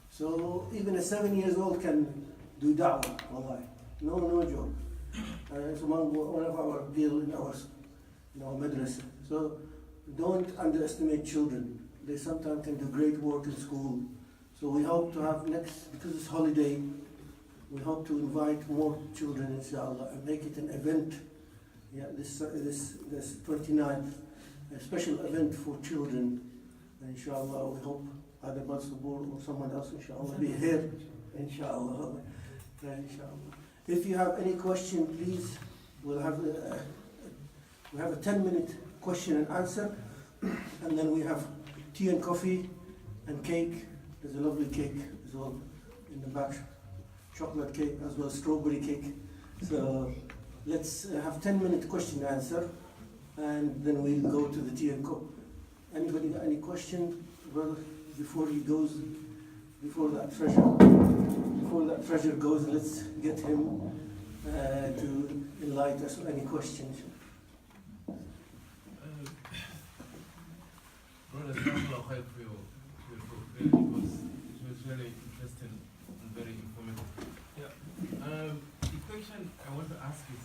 So even a 7 years old can do da'wah, wallahi. No joke. It's among one of our girls in our madrasa. So don't underestimate children. They sometimes can do great work in school. So we hope to have because it's holiday, we hope to invite more children, inshallah, and make it an event. This 29th, a special event for children. And inshallah, we hope either Brother Subboor or someone else, inshallah, be here, inshallah. Inshallah. If you have any question, please, we have a 10-minute question and answer, and then we have tea and coffee and cake. There's a lovely cake as well in the back, chocolate cake as well, strawberry cake. So let's have 10-minute question and answer, and then we'll go to the tea and coffee. Anybody got any question, brother, before he goes, before that treasure goes, let's get him to enlighten us with any questions. Brother, thank you for your talk. It was very interesting and very informative. Yeah. The question I want to ask is,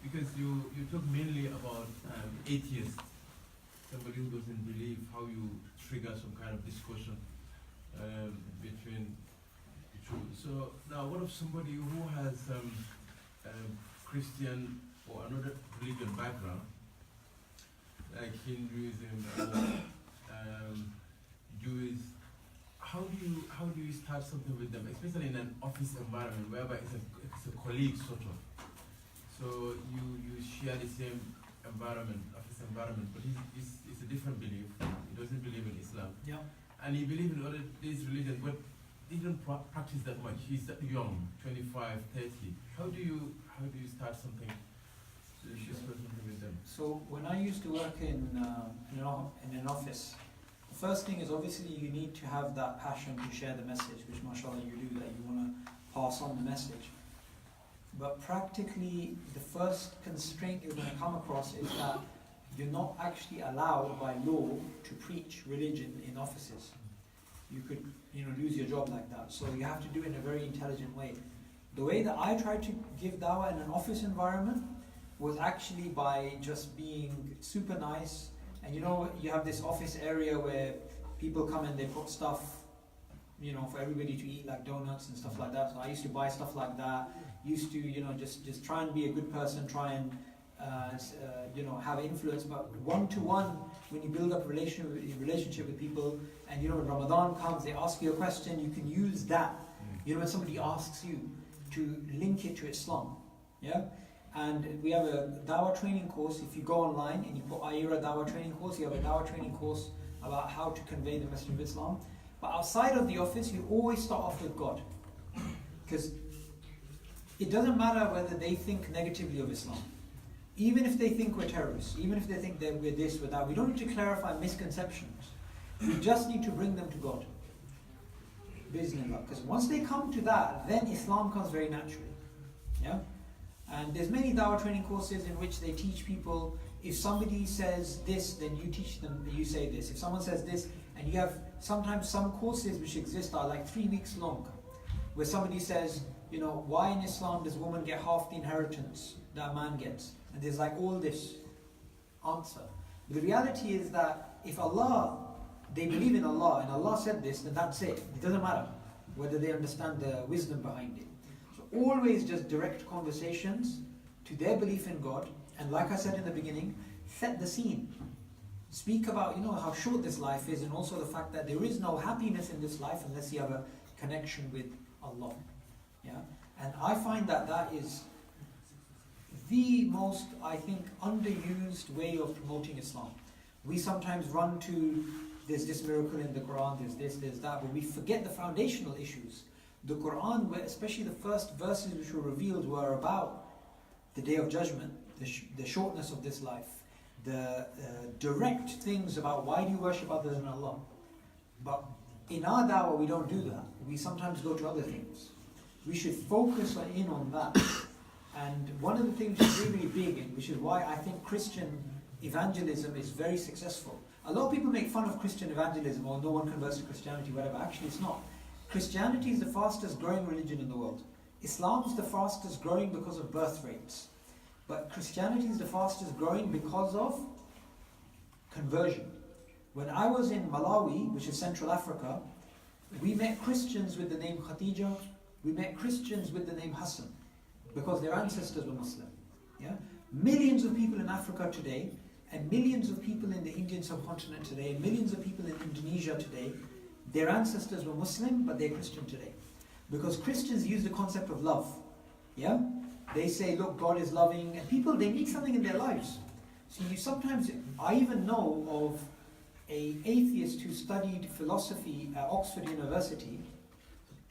because you talk mainly about atheists, somebody who doesn't believe, how you trigger some kind of discussion between the two. So now, what of somebody who has Christian or another religion background, like Hinduism or Jews? How do you start something with them, especially in an office environment whereby it's a colleague sort of? So you share the same environment, office environment, but it's a different belief. He doesn't believe in Islam. Yeah. And he believes in other these religions, but he doesn't practice that much. He's young, 25, 30. How do you start something? Discuss something with them. So when I used to work in an office, the first thing is obviously you need to have that passion to share the message, which mashallah you do, that you want to pass on the message. But practically the first constraint you're going to come across is that you're not actually allowed by law to preach religion in offices. You could lose your job like that. So you have to do it in a very intelligent way. The way that I tried to give dawah in an office environment was actually by just being super nice. And you have this office area where people come and they put stuff, for everybody to eat, like donuts and stuff like that. So I used to buy stuff like that. Used to, just try and be a good person, try and, have influence. But one-to-one, when you build up a relationship with people, and when Ramadan comes, they ask you a question, you can use that. When somebody asks you to link it to Islam. Yeah? And we have a dawah training course. If you go online and you put Ayira dawah training course, you have a dawah training course about how to convey the message of Islam. But outside of the office, you always start off with God. Because it doesn't matter whether they think negatively of Islam. Even if they think we're terrorists, even if they think that we're this, we're that, we don't need to clarify misconceptions. We just need to bring them to God. Because once they come to that, then Islam comes very naturally. Yeah? And there's many dawah training courses in which they teach people, if somebody says this, then you teach them, you say this. If someone says this, and you have sometimes some courses which exist are like 3 weeks long, where somebody says, why in Islam does a woman get half the inheritance that a man gets? And there's like all this answer. But the reality is that if they believe in Allah, and Allah said this, then that's it. It doesn't matter whether they understand the wisdom behind it. Always just direct conversations to their belief in God, and like I said in the beginning, set the scene. Speak about how short this life is, and also the fact that there is no happiness in this life unless you have a connection with Allah. Yeah, and I find that is the most, I think, underused way of promoting Islam. We sometimes run to, there's this miracle in the Quran, there's this, there's that, but we forget the foundational issues. The Quran, especially the first verses which were revealed, were about the Day of Judgment, the shortness of this life, the direct things about why do you worship other than Allah. But in our dawah, we don't do that. We sometimes go to other things. We should focus in on that. And one of the things which is really, really big, and which is why I think Christian evangelism is very successful. A lot of people make fun of Christian evangelism, or no one converts to Christianity, whatever. Actually, it's not. Christianity is the fastest growing religion in the world. Islam is the fastest growing because of birth rates. But Christianity is the fastest growing because of conversion. When I was in Malawi, which is Central Africa, we met Christians with the name Khadija, we met Christians with the name Hassan, because their ancestors were Muslim. Yeah? Millions of people in Africa today, and millions of people in the Indian subcontinent today, and millions of people in Indonesia today, their ancestors were Muslim, but they're Christian today. Because Christians use the concept of love. Yeah? They say, look, God is loving, and people, they need something in their lives. So sometimes, I even know of an atheist who studied philosophy at Oxford University,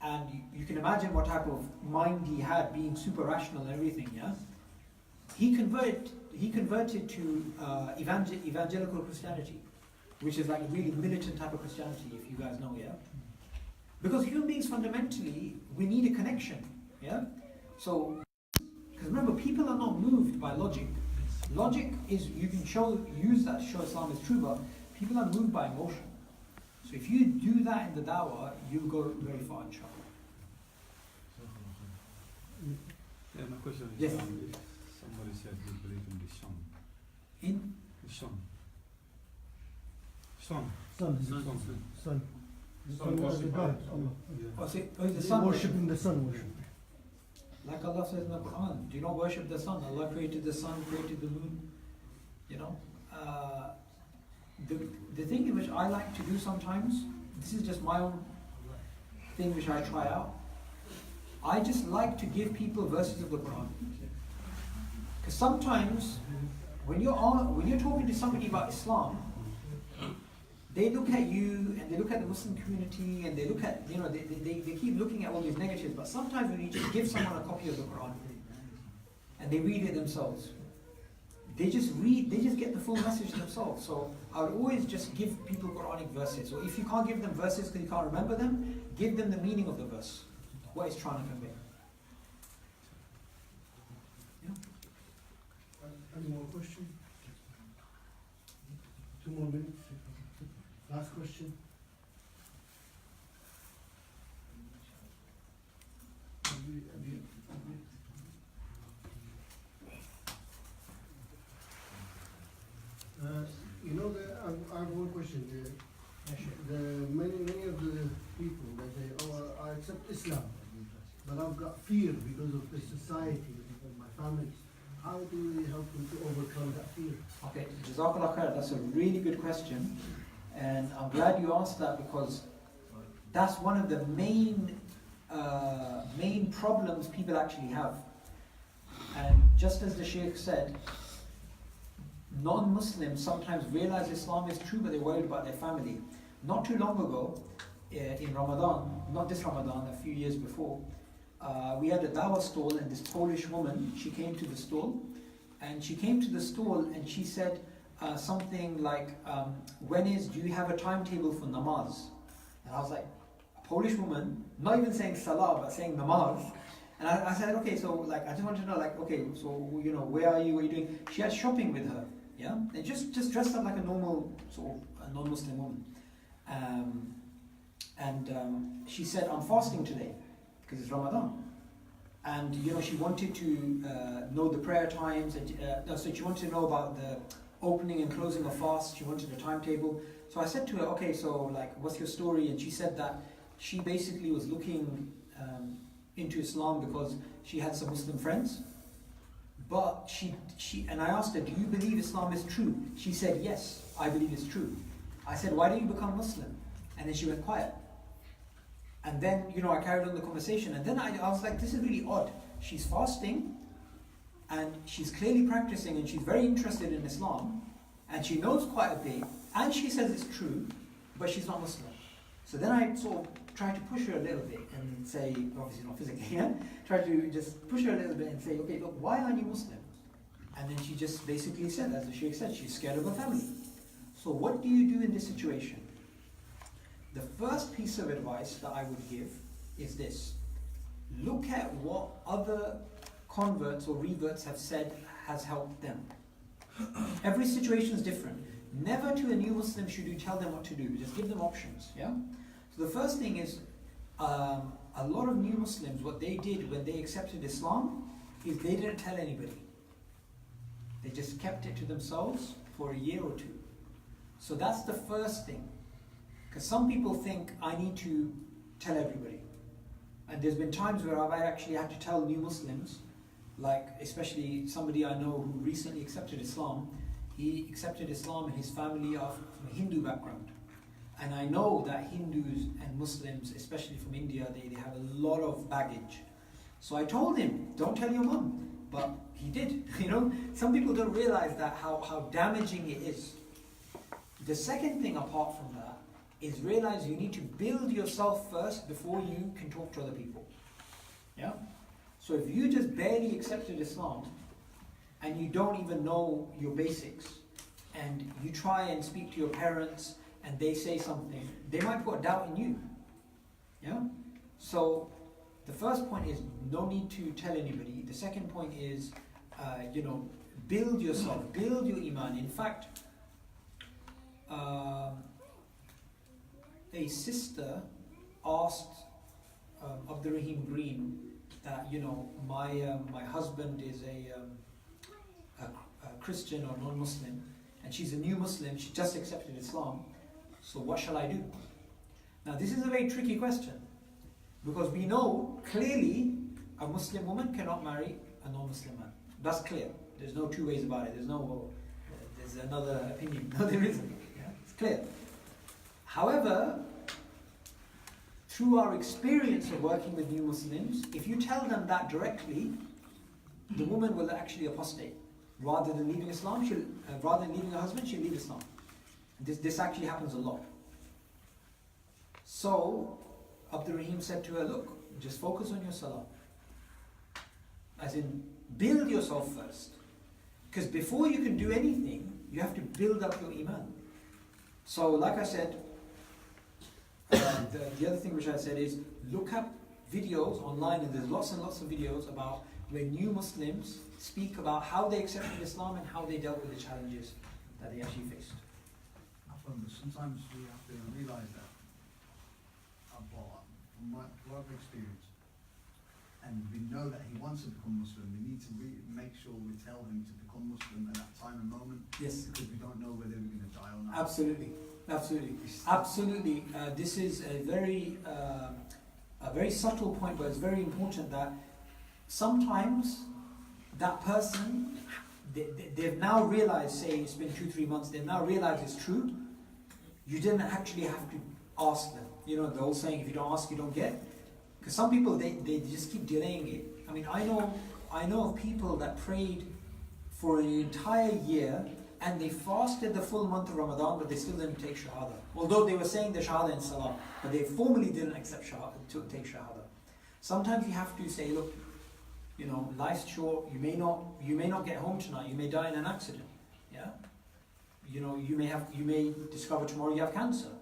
and you can imagine what type of mind he had, being super rational and everything, yeah? He converted to evangelical Christianity, which is like a really militant type of Christianity, if you guys know, yeah? Because human beings fundamentally, we need a connection, yeah? So, because remember, people are not moved by logic. Logic is, you can use that to show Islam is true, but people are moved by emotion. So if you do that in the dawah, you'll go very far, inshallah. Yeah, my question is, Yes. if somebody said they believe in the sun. In? The sun. Sun. Sun. Sun. The sun was the God, Allah. Oh, the They sun. worshipping the sun, worship. Like Allah says in the Quran, do not worship the sun. Allah created the sun, created the moon. You know, the thing which I like to do sometimes, this is just my own thing which I try out. I just like to give people verses of the Quran. Because sometimes when you're talking to somebody about Islam, they look at you and they look at the Muslim community and they look at, they keep looking at all these negatives, but sometimes when you just give someone a copy of the Quran and they read it themselves, they just get the full message themselves. So I would always just give people Quranic verses. So if you can't give them verses because you can't remember them, give them the meaning of the verse, what it's trying to convey. Any more questions? 2 more minutes. Last question. I have one question. Many of the people that say, I accept Islam, but I've got fear because of the society and my family. How do we help them to overcome that fear? Okay, Jazakallah khair, that's a really good question. And I'm glad you asked that because that's one of the main problems people actually have. And just as the Shaykh said, non-Muslims sometimes realize Islam is true, but they're worried about their family. Not too long ago, in Ramadan, not this Ramadan, a few years before, we had a dawah stall, and this Polish woman, she came to the stall, and she said something like, do you have a timetable for namaz? And I was like, a Polish woman, not even saying salah, but saying namaz. And I said, okay, so I just want to know, okay, so where are you? What are you doing? She had shopping with her, yeah, and just dressed up like a normal sort of a non-Muslim woman. She said, I'm fasting today because it's Ramadan. And she wanted to know the prayer times. So she wanted to know about the opening and closing of fast. She wanted a timetable. So I said to her, okay, so what's your story? And she said that she basically was looking into Islam because she had some Muslim friends. But and I asked her, do you believe Islam is true? She said, yes, I believe it's true. I said, why don't you become Muslim? And then she went quiet. And then, I carried on the conversation. And then I was like, this is really odd. She's fasting, and she's clearly practicing, and she's very interested in Islam, and she knows quite a bit, and she says it's true, but she's not Muslim. So then I sort of tried to push her a little bit and say, obviously not physically, yeah? Tried to just push her a little bit and say, okay, look, why aren't you Muslim? And then she just basically said, as the Sheikh said, she's scared of her family. So what do you do in this situation? The first piece of advice that I would give is this. Look at what other converts or reverts have said has helped them. Every situation is different. Never to a new Muslim should you tell them what to do. Just give them options. Yeah. So the first thing is, a lot of new Muslims, what they did when they accepted Islam is they didn't tell anybody. They just kept it to themselves for a year or two. So that's the first thing. Because some people think I need to tell everybody. And there's been times where I've actually had to tell new Muslims, especially somebody I know who recently accepted Islam. He accepted Islam and his family are from a Hindu background. And I know that Hindus and Muslims, especially from India, they have a lot of baggage. So I told him, don't tell your mum. But he did. You know, some people don't realize that how damaging it is. The second thing apart from that is realize you need to build yourself first before you can talk to other people. Yeah? So if you just barely accepted Islam and you don't even know your basics, and you try and speak to your parents and they say something, they might put a doubt in you. Yeah? So the first point is no need to tell anybody. The second point is, build yourself, build your iman. In fact, a sister asked Abdurrahim Green that, my husband is a Christian or non-Muslim, and she's a new Muslim, she just accepted Islam, so what shall I do? Now this is a very tricky question, because we know clearly a Muslim woman cannot marry a non-Muslim man. That's clear. There's no two ways about it. There's another opinion. No, there isn't. Yeah? It's clear. However, through our experience of working with new Muslims, if you tell them that directly, the woman will actually apostate. Rather than leaving Islam, rather than leaving her husband, she'll leave Islam. This actually happens a lot. So, Abdul Rahim said to her, look, just focus on your salah. As in, build yourself first. Because before you can do anything, you have to build up your iman. So, like I said, the other thing which I said is, look up videos online, and there's lots and lots of videos about where new Muslims speak about how they accepted Islam and how they dealt with the challenges that they actually faced. Sometimes we have to realise that, from my life experience, and we know that he wants to become Muslim, we need to make sure we tell him to become Muslim at that time and moment. Yes. Because we don't know whether we're going to die or not. Absolutely. This is a very subtle point, but it's very important that sometimes that person, they've now realized, say it's been 2-3 months, they've now realized it's true. You didn't actually have to ask them. You know, the old saying, if you don't ask, you don't get. Because some people, they just keep delaying it. I mean, I know of people that prayed for an entire year and they fasted the full month of Ramadan, but they still didn't take Shahada. Although they were saying the Shahada in Salah, but they formally didn't accept Shahada, to take Shahada. Sometimes you have to say, look, life's short, you may not get home tonight, you may die in an accident. Yeah? You may discover tomorrow you have cancer.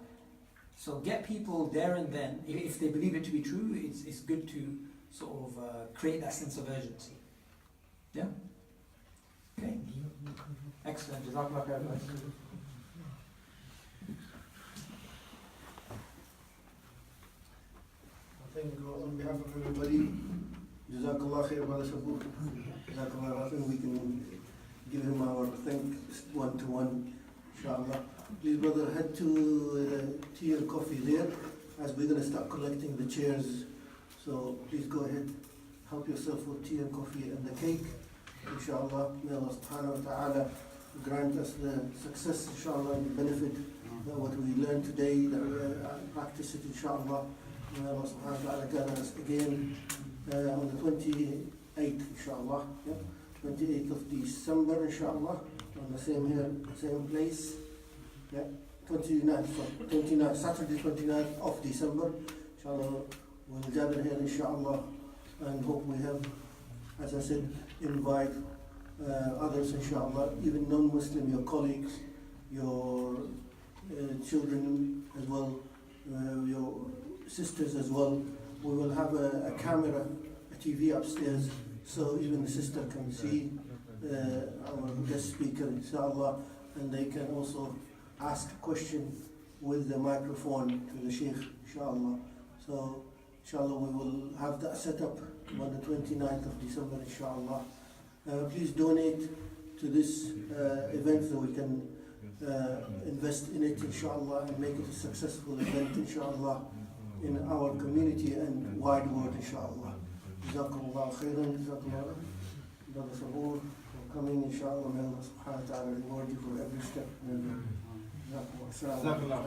So get people there and then, if they believe it to be true, it's good to sort of create that sense of urgency. Yeah? Okay? Excellent. Jazakallah khair. I think on behalf of everybody, Jazakallah khair, Brother Subboor. Jazakallah, I think we can give him our thanks one-to-one, inshallah. Please, brother, head to tea and coffee there, as we're going to start collecting the chairs. So please go ahead, help yourself with tea and coffee and the cake. Inshallah, may Allah subhanahu wa ta'ala grant us the success, inshallah, and the benefit that what we learned today, that we practice it, inshallah. May Allah subhanahu wa ta'ala gather us again on the 28th, inshallah. Yeah? 28th of December, inshallah, on the same here, same place. Yeah, 29th, Saturday 29th of December, inshallah, we'll gather here, inshallah, and hope we have, as I said, invite others, inshallah, even non-Muslim, your colleagues, your children as well, your sisters as well. We will have a camera, a TV upstairs, so even the sister can see our guest speaker, inshallah, and they can also ask a question with the microphone to the Sheikh, inshallah. So, inshallah, we will have that set up on the 29th of December, inshallah. Please donate to this event so we can invest in it, inshallah, and make it a successful event, inshallah, in our community and wide world, inshallah. Jazakumullah khairan, jazakumullah. Brother Subboor, for coming, inshallah, may Allah subhanahu wa ta'ala reward you for every step. Jazakumullah.